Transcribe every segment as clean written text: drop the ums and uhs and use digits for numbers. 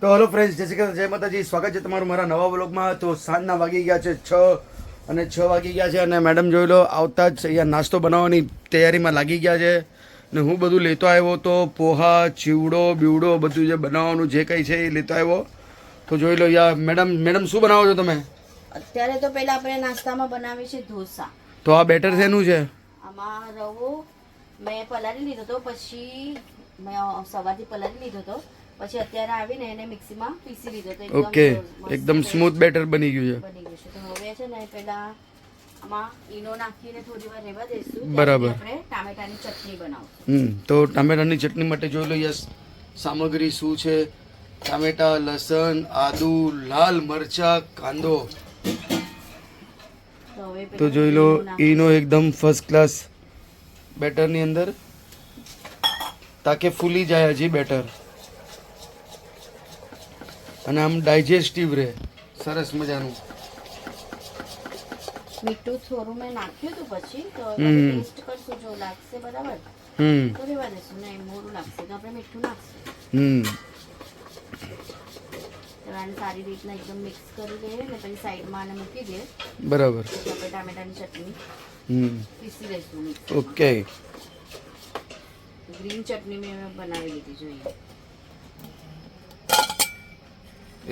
તો hello friends, જય શ્રી કૃષ્ણ, જય માતાજી. સ્વાગત છે તમારું મારા નવા વ્લોગમાં. તો સાંજના વાગી ગયા છે 6 અને 6 વાગી ગયા છે અને મેડમ જોઈ લો આવતા જ અહીંયા નાસ્તો બનાવવાની તૈયારીમાં લાગી ગયા છે. ને હું બધું લેતો આવ્યો તો પોહા, ચીવડો બીવડો બધું જે બનાવવાનું જે કંઈ છે એ લેતો આવ્યો. તો જોઈ લો યા મેડમ શું બનાવો છો તમે? અત્યારે તો પહેલા આપણે નાસ્તામાં બનાવીએ છીએ ઢોસા. તો આ બેટર શેનું છે? આમાં રવો મેં પલાળી લીધો હતો, પછી મેં સવારથી પલાળી લીધો હતો, પછી અત્યારે આવીને એને મિક્સીમાં પીસી લીધો હતો. ઓકે, એકદમ સ્મૂથ બેટર બની ગયું છે. બની ગયું છે. તો હવે છે ને પહેલા આમાં ઈનો નાખીને થોડી વાર રહેવા દઈશું. બરાબર. આપણે ટામેટાની ચટણી બનાવશું. તો ટામેટાની ચટણી માટે જોઈ લો યસ સામગ્રી શું છે. ટામેટા, લસણ, આદુ, લાલ મરચા, કાંદો. તો જોઈ લો ઈનો એકદમ ફર્સ્ટ ક્લાસ બેટરની અંદર તાકે ફૂલી જાય હજી બેટર અને આમ ડાયજેસ્ટિવ રહે સરસ મજાનું. મીઠું થોડું મેં નાખ્યું હતું, પછી તો ટેસ્ટ કરશું, જો લાગશે બરાબર તો રહેવા દઈશું, નહીં મોડું લાગશે તો આપણે મીઠું નાખશું. આને સારી રીતના એકદમ મિક્સ કરી દઈએ ને પછી સાઈડમાં આને મૂકી દઈએ. બરાબર. પછી આપણે ટામેટાની ચટણી પીસી લઈશું. ઓકે, ગ્રીન ચટણી મેં બનાવી લીધી, જોઈએ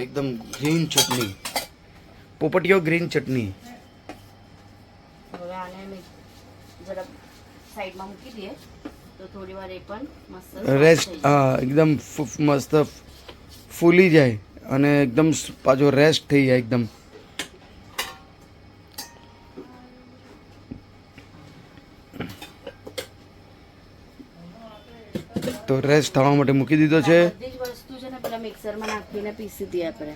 એકદમ ગ્રીન ચટણી, પોપટીયો ગ્રીન ચટણી. હવે આને જરા સાઈડમાં મૂકી દઈએ તો થોડી વાર એ પણ મસ્ત રેસ્ટ, હા એકદમ મસ્ત ફૂલી જાય અને એકદમ પાછો રેસ્ટ થઈ જાય એકદમ. તો રેસ્ટ થવા માટે મૂકી દીધો છે. બધી જ વસ્તુ છે ને પેલા મિક્સરમાં નાખીને પીસી દઈએ આપણે.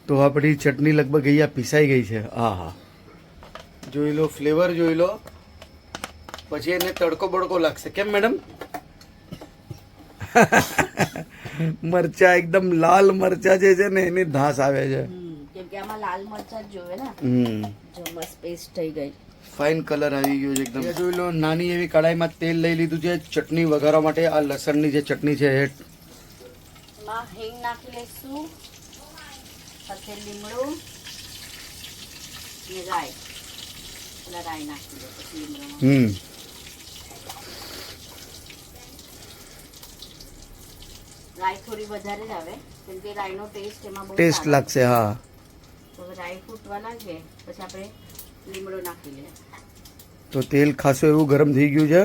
તો આપણી ચટણી લગભગ અહીંયા પીસાઈ ગઈ છે. હા હા, જોઈ લો ફ્લેવર જોઈ લો, પછી એને તડકો બડકો લાગશે. કેમ મેડમ? મરચા એકદમ લાલ મરચા જે છે ને એની ધાસ આવે છે. કેમ કે આમાં લાલ મરચા જ જોવે ને. જો મસ્ત પેસ્ટ થઈ ગઈ, ફાઇન કલર આવી ગયો છે એકદમ. જોઈ લો નાની એવી કડાઈમાં તેલ લઈ લીધું છે ચટણી વઘારવા માટે. આ લસણની જે ચટણી છે એમાં હિંગ નાખી લઈશું, પછી લીમડું ને રાઈ. પેલા રાઈ નાખી દો, પછી લીમડો. રાઈ થોડી વધારે જ આવે કેમ કે રાઈનો ટેસ્ટ એમાં બહુ ટેસ્ટ લાગશે. હા, તો રાઈ ફૂટવા લાગે પછી આપણે લીમડો નાખી લઈએ. તો તેલ ખાસું એવું ગરમ થઈ ગયું છે.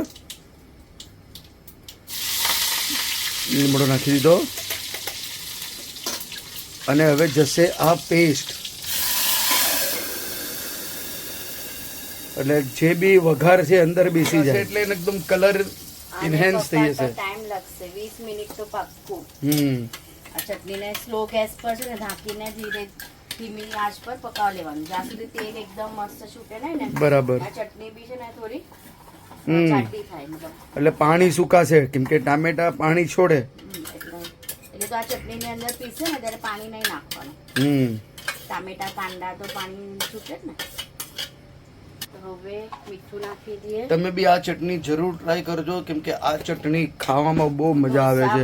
લીમડો નાખી દીધો અને હવે જશે આ પેસ્ટ. એટલે જે બી વઘાર છે અંદર બેસી જાય એટલે એકદમ કલર ઇન્હેન્સ થઈ જશે. ટાઈમ લાગશે 20 મિનિટ તો પાક્કું. આ ચટણીને સ્લો ગેસ પર છે ને ઢાંકીને ધીમી આંચ પર પકાવી લેવાનું જ્યાં સુધી તેલ એકદમ મસ્ત છૂટે નહીં ને. બરાબર. આ ચટણી બી છે ને થોડી ચાટી થાય, મતલબ એટલે પાણી સુકાશે કેમ કે ટામેટા પાણી છોડે. એટલે તો આ ચટણીની અંદર પીસે ને ત્યારે પાણી નહીં નાખવાનું. ટામેટા કાંદા તો પાણી છૂટે જ ને. હવે મીઠું નાખી દઈએ. તમે બી આ ચટણી જરૂર ટ્રાય કરજો કેમ કે આ ચટણી ખાવામાં બહુ મજા આવે છે.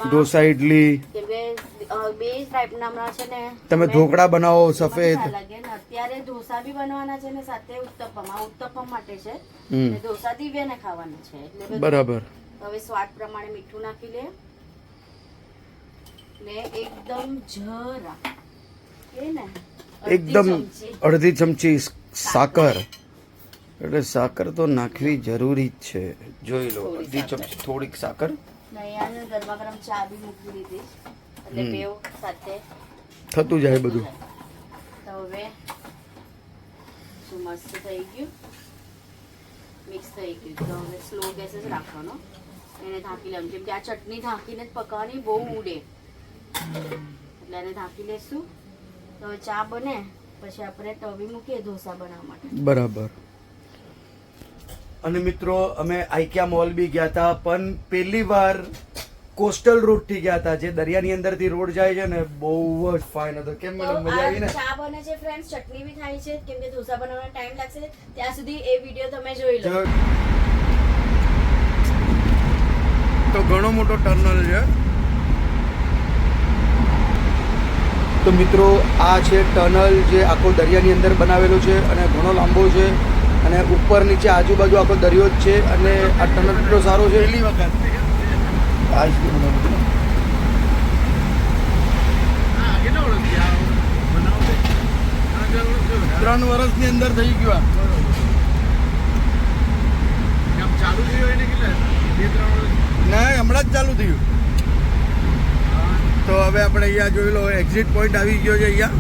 ઢોસા, ઇડલી, બે ટાઈપના છે ને. તમે ઢોકળા બનાવો સફેદ. અત્યારે ઢોસા બી બનવાના છે ને સાથે ઉત્તપમ. આ ઉત્તપમ માટે છે ને ઢોસા દિવ્યાને ખાવાના છે એટલે બરાબર. હવે સ્વાદ પ્રમાણે મીઠું નાખી લે ને એકદમ જરા કે ને એકદમ અડધી ચમચી સાકર. એટલે સાકર તો નાખવી જરૂરી જ છે. જોઈ લો અડધી ચમચી થોડીક સાકર. ગરમા ગરમ ચા બી મૂકી દીધી એટલે બેવ સાથે થતું જાય બધું. તો હવે શું મસ્ત થઈ ગયું, મિક્સ થઈ ગયું. તો હવે સ્લો ગેસ જ રાખવાનો, એને ઢાંકી લેવાનું કેમ કે આ ચટણી ઢાંકીને જ પકાવવાની, બહુ ઉડે એટલે એને ઢાંકી લેશું. તો હવે ચા બને પછી આપણે તવી મૂકીએ ઢોસા બનાવવા માટે. બરાબર. અને મિત્રો અમે આઈક્યા મોલ બી ગયા હતા પણ પહેલી વાર કોસ્ટલ રોડ થી ગયા હતા, જે દરિયાની અંદરથી રોડ જાય છે ને, બહુ જ ફાઇન હતો. કેમ તો મેડમ, મજા આવી ને? ચા બને છે ફ્રેન્ડ્સ, ચટણી બી થાય છે, કેમ કે ઢોસા બનાવવાનો ટાઈમ લાગશે. ત્યાં સુધી એ વિડીયો તમે જોઈ લો. તો ઘણો મોટો ટર્નલ છે. તો મિત્રો, આ છે ટનલ જે આખો દરિયાની અંદર બનાવેલો છે અને ઘણો લાંબો છે અને ઉપર નીચે આજુબાજુ આખો દરિયો જ છે. અને આ ટનલ કેટલો સારો છે. પહેલી વખત 3 વર્ષની અંદર થઈ ગયું. ચાલુ થયું એને કેટલા 2-3 વર્ષ ના, હમણાં જ ચાલુ થયું. તો હવે આપણે અહીંયા જોઈ લો, એક્ઝિટ પોઈન્ટ આવી ગયો છે અહીંયા.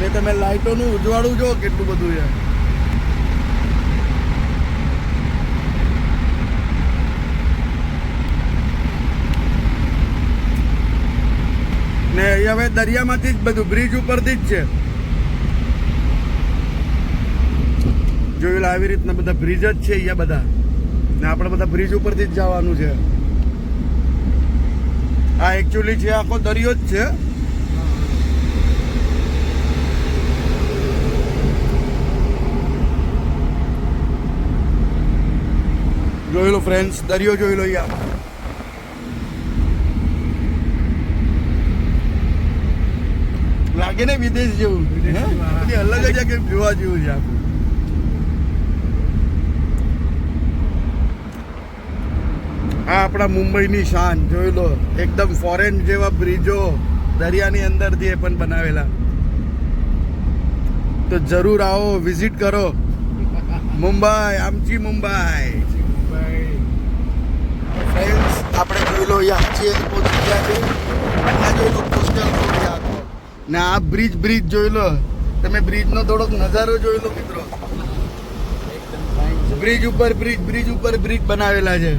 ને તમે લાઇટોનું ઉજવાળું જો કેટલું બધું છે. ને અહીંયા હવે દરિયામાંથી જ બધું, બ્રિજ ઉપરથી જ છે. જોયેલા આવી રીતના બધા બ્રિજ જ છે અહીંયા બધા, ને આપણે બધા બ્રિજ ઉપરથી જ જવાનું છે. આ એકચ્યુઅલી છે આખો દરિયો જ છે. જોઈ લો ફ્રેન્ડ્સ, દરિયો જોઈ લો અહીંયા. લાગે ને વિદેશ જેવું, હે? બધી અલગ જ કંઈક જોવા જેવું છે આખું. આ આપણા મુંબઈની શાન જોઈ લો, એકદમ ફોરેન જેવા બ્રિજો દરિયાની અંદરથી એ પણ બનાવેલા. તો જરૂર આવો, વિઝિટ કરો મુંબઈ, આમચી મુંબઈ. ફ્રેન્ડ્સ, આપણે જોઈ લો અહીંયા છે પહોંચી ગયા છે. આ જોઈ લો કોસ્ટલ રોડ છે આખો. ને આ બ્રિજ જોઈ લો તમે, બ્રિજનો થોડોક નજારો જોઈ લો મિત્રો. બ્રિજ ઉપર બ્રિજ બનાવેલા છે.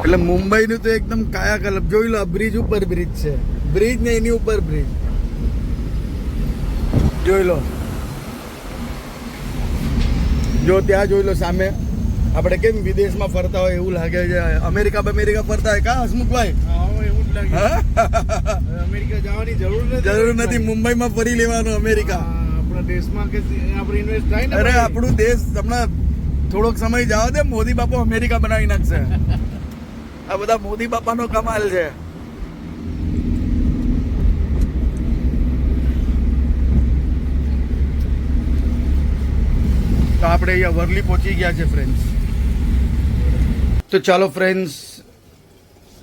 એટલે મુંબઈનું તો એકદમ કાયાકલ્પ. જોઈ લો, બ્રિજ ઉપર બ્રિજ છે, બ્રિજ ને એની ઉપર બ્રિજ જોઈ લો. જો ત્યાં જોઈ લો સામે, આપણે કેમ વિદેશમાં ફરતા હોય એવું લાગે છે. અમેરિકા ફરતા હોય કા હસમુખભાઈ? એવું જ લાગે. અમેરિકા જવાની જરૂર નથી, મુંબઈમાં ફરી લેવાનું અમેરિકા. આપણા દેશમાં કે આપણે ઇન્વેસ્ટ થાય ને. અરે આપણું દેશ હમણાં થોડોક સમય જવા દે, મોદી બાપુ અમેરિકા બનાવી નાખશે. આ બધા મોદી બાપાનો કમાલ છે. તો આપણે અહીંયા વરલી પહોંચી ગયા છે ફ્રેન્ડ્સ. તો ચાલો ફ્રેન્ડ્સ,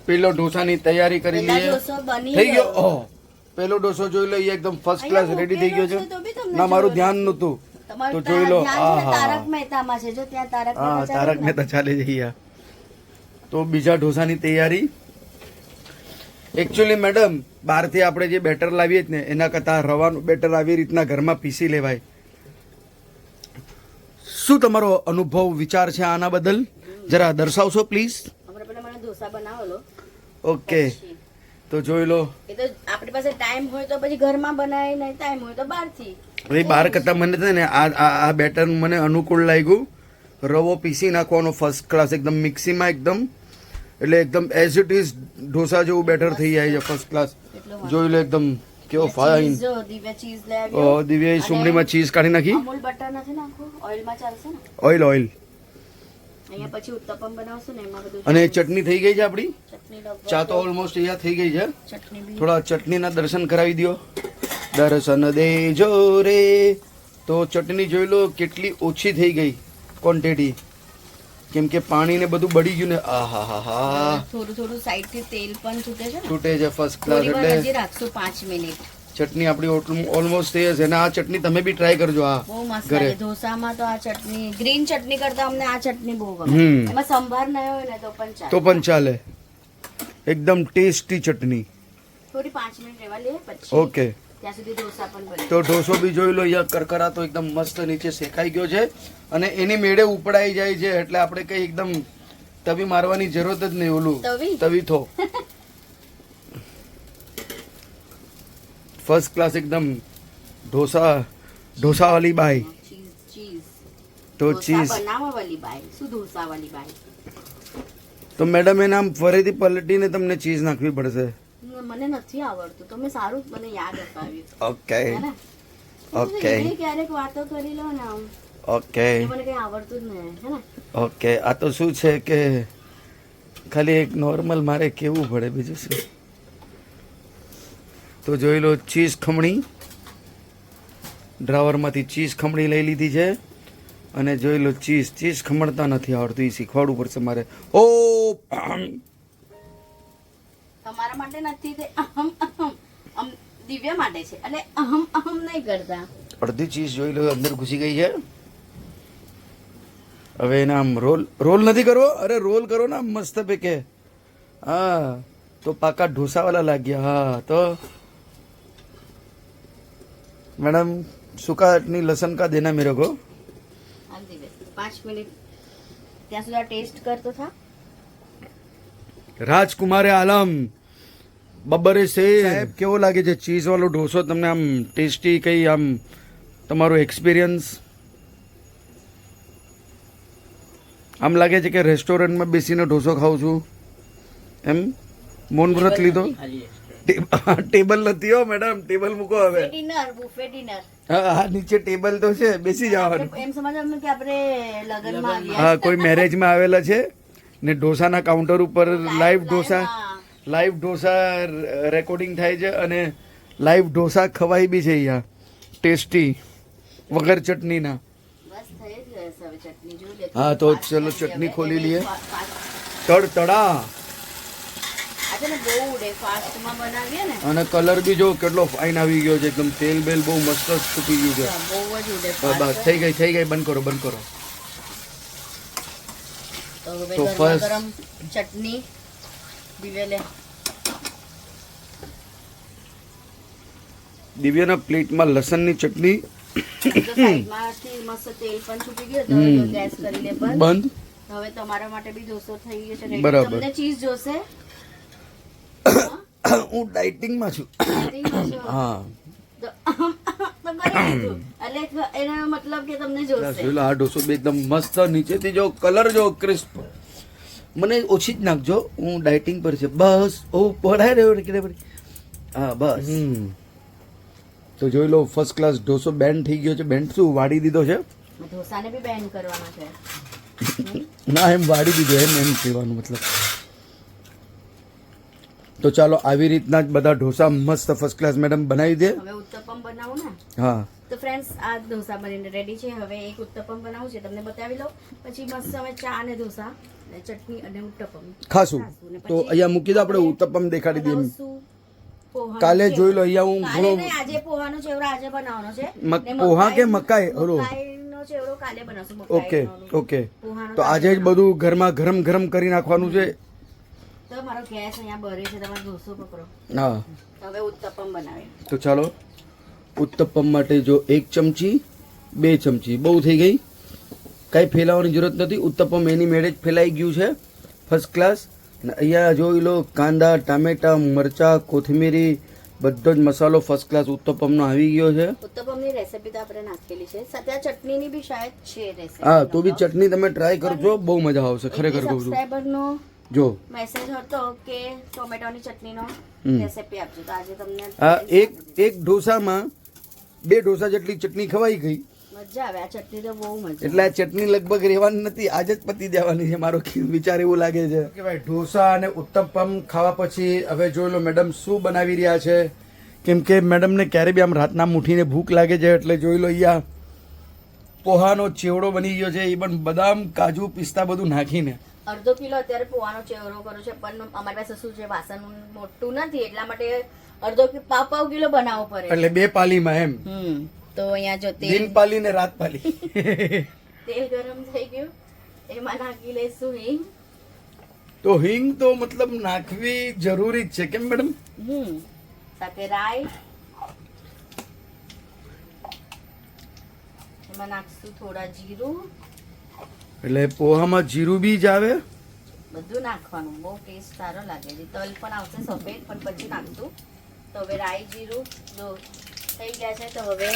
પેલો ઢોસાની તૈયારી કરી પેલા લઈએ. ઢોસો બની થઈ ગયો. ગયો. ઓહ, પેલો ઢોસો જોઈ લો, એ એકદમ ફર્સ્ટ ક્લાસ અહીંયા રેડી થઈ ગયો છે. મૂકેલો છે તો બી તમને ના, મારું જોયું. ધ્યાન નહોતું. તો તમારું જોઈ લો. ધ્યાન છે ને હા તારક મહેતામાં છે. જો ત્યાં તારક હા, મહેતા તારક ચાલે ને. મહેતા ચાલે છે અહીંયા. તો બીજા ઢોસાની તૈયારી. એકચ્યુઅલી મેડમ, બહારથી આપણે જે બેટર લાવીએ જ ને, એના કરતાં રવાનું બેટર આવી રીતના ઘરમાં પીસી લેવાય. શું તમારો અનુભવ, વિચાર છે આના બદલ? જરા દર્શાવશો પ્લીઝ. હમણાં પેલા મને ઢોસા બનાવો લો. ઓકે, પછી. તો જોઈ લો. એ તો આપણી પાસે ટાઈમ હોય તો પછી ઘરમાં બનાવી, નહીં ટાઈમ હોય તો બહારથી. ભાઈ, બહાર કરતાં મને છે ને આ બેટર મને અનુકૂળ લાગ્યું. રવો પીસી નાખવાનો ફર્સ્ટ ક્લાસ, એકદમ મિક્સીમાં એકદમ, એટલે એકદમ એઝ ઇટ ઇઝ ઢોસા જેવું બેટર થઈ જાય છે ફર્સ્ટ ક્લાસ. એટલું જોઈ લો એકદમ કેવો ફાઇન. ચીઝ જો, દિવ્યા ચીઝ લઈ આવ્યો. દિવ્ય અને સુમડીમાં ચીઝ કાઢી નાખી. અમૂલ બટર નથી નાખવું, ઓઇલમાં ચાલશે ને. ઓઇલ અહીંયા પછી ઉત્તપમ બનાવશું ને, એમાં બધું અને ચટણી થઈ ગઈ છે આપણી. ચટણી લગભગ ચા તો ઓલમોસ્ટ અહીંયા થઈ ગઈ છે. ચટણી બી થોડા ચટણીના દર્શન કરાવી દો. દર્શન દેજો રે. તો ચટણી જોઈ લો કેટલી ઓછી થઈ ગઈ ક્વોન્ટિટી, કેમ કે પાણી ને બધું બળી ગયું ને. આહા હા હા, થોડું થોડું સાઈડ થી તેલ પણ છૂટે છે ને. છૂટે છે ફર્સ્ટ ક્લાસ. થોડી વાર હજી એટલે રાખશું 5 મિનિટ. ચટણી આપણી ઓલમોસ્ટ થઈ હશે. અને આ ચટણી તમે બી ટ્રાય કરજો. આ બહુ મસ્ત ઘરે. લાગે ઢોસામાં તો. આ ચટણી, ગ્રીન ચટણી કરતા અમને આ ચટણી બહુ ગમે. હમ. એમાં સંભાર ના હોય ને તો પણ ચાલે. તો પણ ચાલે. એકદમ ટેસ્ટી ચટણી. થોડી 5 મિનિટ રહેવા લઈએ પછી. ઓકે, ત્યાં સુધી ઢોસા પણ બને. તો ઢોસો બી જોઈ લો અહીંયા કરકરા તો એકદમ મસ્ત નીચે શેકાઈ ગયો છે અને એની મેળે ઉપડાઈ જાય છે. એટલે આપણે કઈ એકદમ તવી મારવાની જરૂરત જ નહીં. ઓલું તવી? તવી થો ફર્સ્ટ ક્લાસ એકદમ ઢોસા વાલી બાઈ. ચીઝ તો ચીઝ બનાવવા વાલી બાય, શું ઢોસા વાલી બાય? તો મેડમ એને આમ ફરીથી પલટીને તમને ચીઝ નાખવી પડશે. મને નથી આવડતું, તો મેં સારું મને યાદ અપાવ્યું. ઓકે હે ને? ઓકે એ ક્યારેક વાતો કરી લો ને આમ, ઓકે મને કઈ આવડતું જ નહીં, હે ને? ઓકે. આ તો શું છે કે ખાલી એક નોર્મલ મારે કેવું પડે, બીજું શું. તો જોઈ લો ચીઝ ખમણી, ડ્રાવરમાંથી ચીઝ ખમણી લઈ લીધી છે. અને જોઈ લો ચીઝ ખમણતા નથી આવડતું, એ શીખવાડવું પડશે મારે. ઓ તમારા માટે નથી તે દિવ્યા માટે છે, અને અહમ નહીં કરતા. અડધી ચીઝ જોઈ લો અંદર ઘૂસી ગઈ છે. હવે એને આમ રોલ નથી કરવો. અરે રોલ કરો ને મસ્ત પેકે. હા તો પાકા ઢોસાવાલા લાગ્યા. હા તો मैडम सूखा चटनी लहसुन का देना मेरे को. 5 મિનિટ ત્યાં સુધી ટેસ્ટ કરતો થા. રાજકુમારે આલમ બબ્બરે સે સાહેબ કેવો લાગે છે ચીઝ વાળો ઢોસો? તમને આમ ટેસ્ટી કઈ આમ તમારો એક્સપિરિયન્સ આમ લાગે છે કે રેસ્ટોરન્ટમાં બેસીને ઢોસો ખાઉં છું એમ? મૌન વ્રત લીધો? ટેબલ નથી હો મેડમ, ટેબલ મૂકો હવે. Dinner, buffet dinner. હા નીચે ટેબલ તો છે, બેસી જવાનું. એમ સમજવાનું કે આપણે લગનમાં આવ્યા. હા કોઈ મેરેજમાં આવેલા છે ને ઢોસાના કાઉન્ટર ઉપર લાઈવ ઢોસા રેકોર્ડિંગ થાય છે અને લાઈવ ઢોસા ખવાય બી છે અહીંયા ટેસ્ટી વગર ચટણીના. બસ થઈ જ જશે હવે ચટણી જોઈ લે. હા તો ચલો ચટણી ખોલી લઈએ. તડા આજે ને બહુ ઉડે, ફાસ્ટમાં બનાવીએ ને. અને કલર બી જો કેટલો ફાઇન આવી ગયો છે, એકદમ તેલ બેલ બહુ મસ્ત છૂટી ગયું છે. બહુ જ ઉડે. બસ થઈ ગઈ, બંધ કરો. તો હવે તો ગરમા ગરમ ચટણી દિવેલે. દિવ્યાના પ્લેટમાં લસણની ચટણી સાઈડમાંથી મસ્ત તેલ પણ છૂટી ગયું. તો ગેસ કરી લે બંધ. હવે તમારા માટે બી ઢોસો થઈ ગયો છે. બરાબર. તમને ચીઝ જોશે? હું ડાયટિંગમાં છું. હા તો કરી દીધું. એટલે એનો મતલબ કે તમને જોશે. જોઈ લો આ ઢોસો બી એકદમ મસ્ત, નીચેથી જો કલર જો ક્રિસ્પ. મને ઓછી જ નાખજો, હું ડાયટિંગ પર છે. બસ ઓ પડાય રહ્યો કે હા બસ. તો જોઈ લો ફર્સ્ટ ક્લાસ ઢોસો બેન્ડ થઈ ગયો છે. બેન્ડ શું વાળી દીધો છે? ઢોસાને બી બેન્ડ કરવાનો છે. ના એમ વાળી દીધો એમ કહેવાનું મતલબ. તો ચાલો આવી રીતના જ બધા ઢોસા મસ્ત ફર્સ્ટ ક્લાસ મેડમ બનાવી દે. હવે ઉત્તપમ બનાવું ને. હા તો ફ્રેન્ડ્સ આ ઢોસા બનીને રેડી છે. હવે એક ઉત્તપમ બનાવું છે, તમને બતાવી લઉં. પછી મસ્ત અમે ચા અને ઢોસા અને ચટણી અને ઉત્તપમ ખાશું. તો અહીંયા મૂકી દો, આપણે ઉત્તપમ દેખાડી દઈએ. કાલે જોઈ લો અહીંયા હું ઘણો આજે પોહાનો ચેવડો આજે બનાવવાનો છે. પોહા કે મકાઈ? હલો મકાઈનો ચેવડો કાલે બનાવશું. Okay okay. તો આજે જ બધું ઘરમાં ગરમ કરી નાખવાનું છે. તો મારો ગેસ અહીંયા બરે છે, તમારે ઢોસો પકડો. હા હવે ઉત્તપમ બનાવીએ. તો ચાલો ઉત્તપમ માટે જો 1 ચમચી 2 ચમચી બહુ થઈ ગઈ, કાંઈ ફેલાવવાની જરૂરત નથી. ઉત્તપમ એની મેળે જ ફેલાઈ ગયું છે ફર્સ્ટ ક્લાસ. અને અહીંયા જોઈ લો કાંદા, ટામેટા, મરચા, કોથમીરી બધો જ મસાલો ફર્સ્ટ ક્લાસ ઉત્તપમનો આવી ગયો છે. ઉત્તપમની રેસીપી તો આપણે નાખેલી છે, સાથે ચટણીની બી શાયદ છે રેસીપી. હા તો બી ચટણી તમે ટ્રાય કરજો, બહુ મજા આવશે ખરેખર કહું છું. સબસ્ક્રાઇબરનો જો મેસેજ હતો કે ટોમેટોની ચટણીનો રેસીપી આપજો, તો આજે તમને આ એક ઢોસામાં 2 ઢોસા જેટલી ચટણી ખવાઈ ગઈ. મજા આવે. આ ચટણી તો બહુ મજા. એટલે આ ચટણી લગભગ રહેવાની નથી, આજે જ પતી જવાની છે. મારો વિચાર એવું લાગે છે કે ભાઈ ઢોસા અને ઉત્તપમ ખાવા પછી હવે જોઈ લો મેડમ શું બનાવી રહ્યા છે. કેમ કે મેડમને ક્યારે બી આમ રાતના મુઠીને ભૂખ લાગે છે, એટલે જોઈ લો અહીંયા પોહાનો ચેવડો બની ગયો છે. એ પણ બદામ, કાજુ, પિસ્તા બધું નાખીને. અડધો કિલો અત્યારે પોવાનો ચેવડો કર્યો છે, પણ અમારી પાસે શું છે વાસણ મોટું નથી, એટલા માટે અડધો પાવ કિલો બનાવવો પડે. એટલે 2 પાલીમાં એમ. તો અહીંયા જો દિન પાલી ને રાત પાલી. તેલ ગરમ થઈ ગયું, એમાં નાખી લઈશું હિંગ. તો હિંગ તો મતલબ નાખવી જરૂરી જ છે કેમ મેડમ? સાથે રાઈ, એમાં નાખશું થોડા જીરું. એટલે પોહામાં જીરું બી જ આવે, બધું નાખવાનું, બહુ ટેસ્ટ સારો લાગે છે. તલ પણ આવશે સફેદ, પણ પછી નાખશું. તો હવે રાઈ, જીરું જો થઈ ગયા છે તો હવે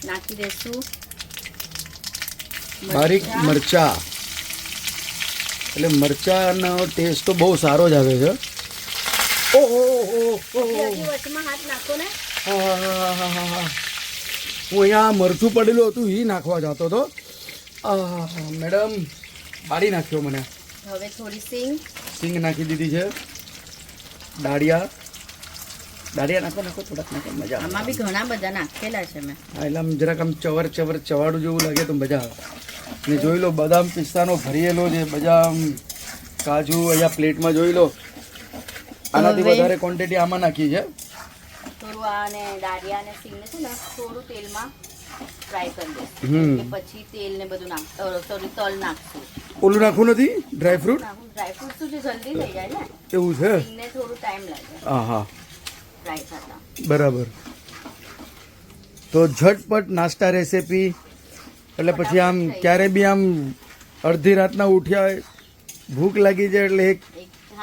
નાખી દઈશું બારીક મરચા. એટલે મરચાનો ટેસ્ટ તો બહુ સારો જ આવે છે. ઓહો હજી વચમાં હાથ નાખો ને. હું અહીંયા મરચું પડેલું હતું એ નાખવા જતો હતો. મેડમ બાળી નાખ્યો મને. હવે થોડી સિંગ નાખી દીધી છે. દાળિયા નાખો થોડાક નાખો, મજા આવે. આમાં બી ઘણા બધા નાખેલા છે મેં. હા, એટલે આમ જરાક આમ ચવાડું જેવું લાગે તો મજા આવે. ને જોઈ લો બદામ પિસ્તાનો ભરેલો છે, બદામ કાજુ અહીંયા પ્લેટમાં જોઈ લો. આનાથી હવે વધારે ક્વોન્ટિટી આમાં નાખી છે. થોડું આ અને દાળિયા અને સિંગને છે ને થોડું તેલમાં ફ્રાય કરી દઈશું. કે પછી તેલ ને બધું સોરી તલ નાખશું. ઓલું નાખવું નથી ડ્રાયફ્રૂટ? ડ્રાયફ્રૂટ શું છે જલ્દી થઈ જાય ને. એવું છે? સિંગને થોડું ટાઈમ લાગે હા ફ્રાય થતા. બરાબર. તો ઝટપટ નાસ્તા રેસીપી. એટલે પછી આમ ક્યારે બી આમ અડધી રાતના ઉઠ્યા હોય, ભૂખ લાગી જાય એટલે એક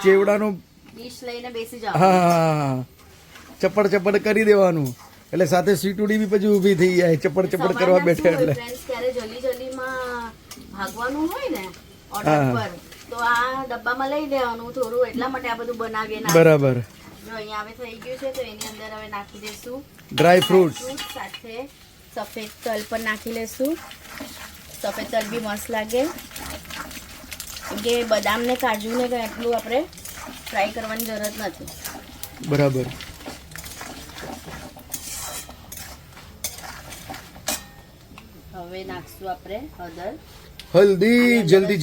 ચેવડાનો ડીશ લઈને બેસી જાવ. હા ચપડ કરી દેવાનું. એટલે સાથે સીટુડી બી પછી ઊભી થઈ જાય ચપડ કરવા બેઠે એટલે. ફ્રેન્ડ્સ ક્યારે જલ્દીમાં ભાગવાનું હોય ને ઓર્ડર પર તો આ ડબ્બામાં લઈ લેવાનું થોડું, એટલા માટે આ બધું બનાવીએ. બરાબર. જો અહીંયા હવે થઈ ગયું છે તો એની અંદર હવે નાખી દઈશું ડ્રાય ફ્રૂટ્સ સાથે સફેદ તલ પણ નાખી લેશું. સફેદ તલ બી મસ્ત લાગે કેમ કે બદામ ને કાજુ ને એટલું આપણે ફ્રાય કરવાની જરૂરત નથી. બરાબર. હવે નાખશું આપણે હલ્દી.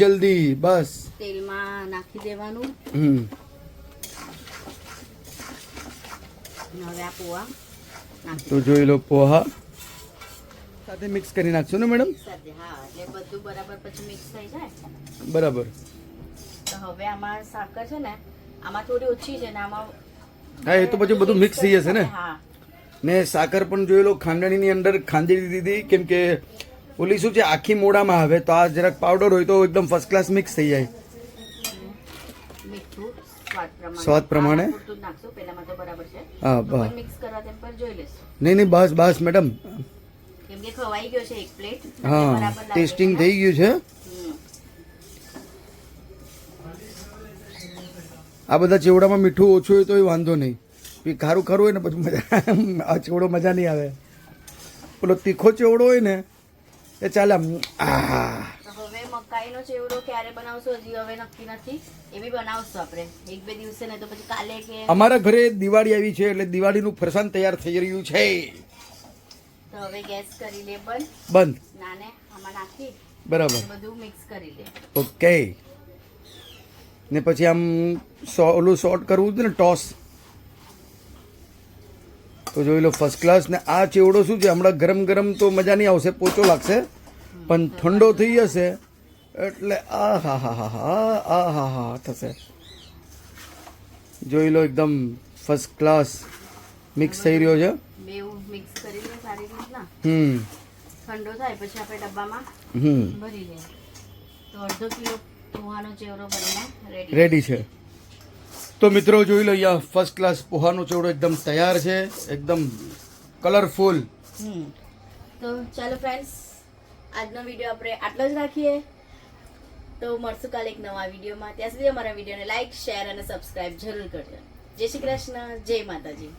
જલ્દી બસ તેલમાં નાખી દેવાનું. હવે આ પોવા તો જોઈ લો પોહા સાથે મિક્સ કરી નાખશો ને મેડમ? સાથે હા, એટલે બધું બરાબર પછી મિક્સ થઈ જાય. બરાબર. તો હવે આમાં સાકર છે ને આમાં થોડી ઓછી છે ને આમાં હા એ તો પછી બધું મિક્સ થઈ જશે ને. હા ને સાકર પણ જોઈ લો ખાંડણીની અંદર ખાંડી દીધી કેમ કે ઓલી શું છે આખી મોડામાં આવે તો આ જરાક પાવડર હોય તો એકદમ ફર્સ્ટ ક્લાસ મિક્સ થઈ જાય. મીઠું સ્વાદ પ્રમાણે. પૂરતું જ નાખશું, પહેલામાં તો બરાબર છે. હા બસ. મિક્સ કરવા તેમ પર જોઈ લેશું. નહીં બસ મેડમ. કેમ કે ખવાઈ ગયો છે એક પ્લેટ. હા ટેસ્ટિંગ થઈ ગયું છે. આ બધા ચેવડામાં મીઠું ઓછું હોય તો વાંધો નહીં, ખારું હોય ને પછી મજા આ ચેવડો મજા નહીં આવે. પેલો તીખો ચેવડો હોય ને એ ચાલે આમ. હવે મકાઈનો ચેવડો ક્યારે બનાવશું હજી હવે નક્કી નથી, એ બી બનાવશું આપણે એક બે દિવસે ને તો પછી કાલે કે. અમારા ઘરે દિવાળી આવી છે એટલે દિવાળીનું ફરસાણ તૈયાર થઈ રહ્યું છે. તો હવે ગેસ કરી લે બંધ. નાને આમાં નાખી બરાબર બધું મિક્સ કરી લે. ઓકે. ને પછી આમ ઓલું શોર્ટ કરવું હતું ને ટોસ. તો જોઈ લો ફર્સ્ટ ક્લાસ. ને આ ચેવડો શું છે હમણાં ગરમ તો મજા નહીં આવશે, પોચો લાગશે, પણ ઠંડો થઈ જશે એટલે આ હા થશે. જોઈ લો એકદમ ફર્સ્ટ ક્લાસ મિક્સ થઈ રહ્યો છે. બેઉ મિક્સ કરી લે સારી રીતના. ઠંડો થાય પછી આપણે ડબ્બામાં ભરી લઈએ. તો 1/2 કિલો પોહાનો ચેવડો બનીને રેડી છે. તો મિત્રો જોઈ લો અહીંયા ફર્સ્ટ ક્લાસ પોહાનો ચેવડો એકદમ તૈયાર છે, એકદમ કલરફુલ. તો ચાલો ફ્રેન્ડ્સ આજનો વિડીયો આપણે આટલો જ રાખીએ. તો મળશું કાલે એક નવા વિડીયોમાં. ત્યાં સુધી અમારા વિડીયોને લાઈક શેર અને સબસ્ક્રાઇબ જરૂર કરજો. જય શ્રી કૃષ્ણ, જય માતાજી.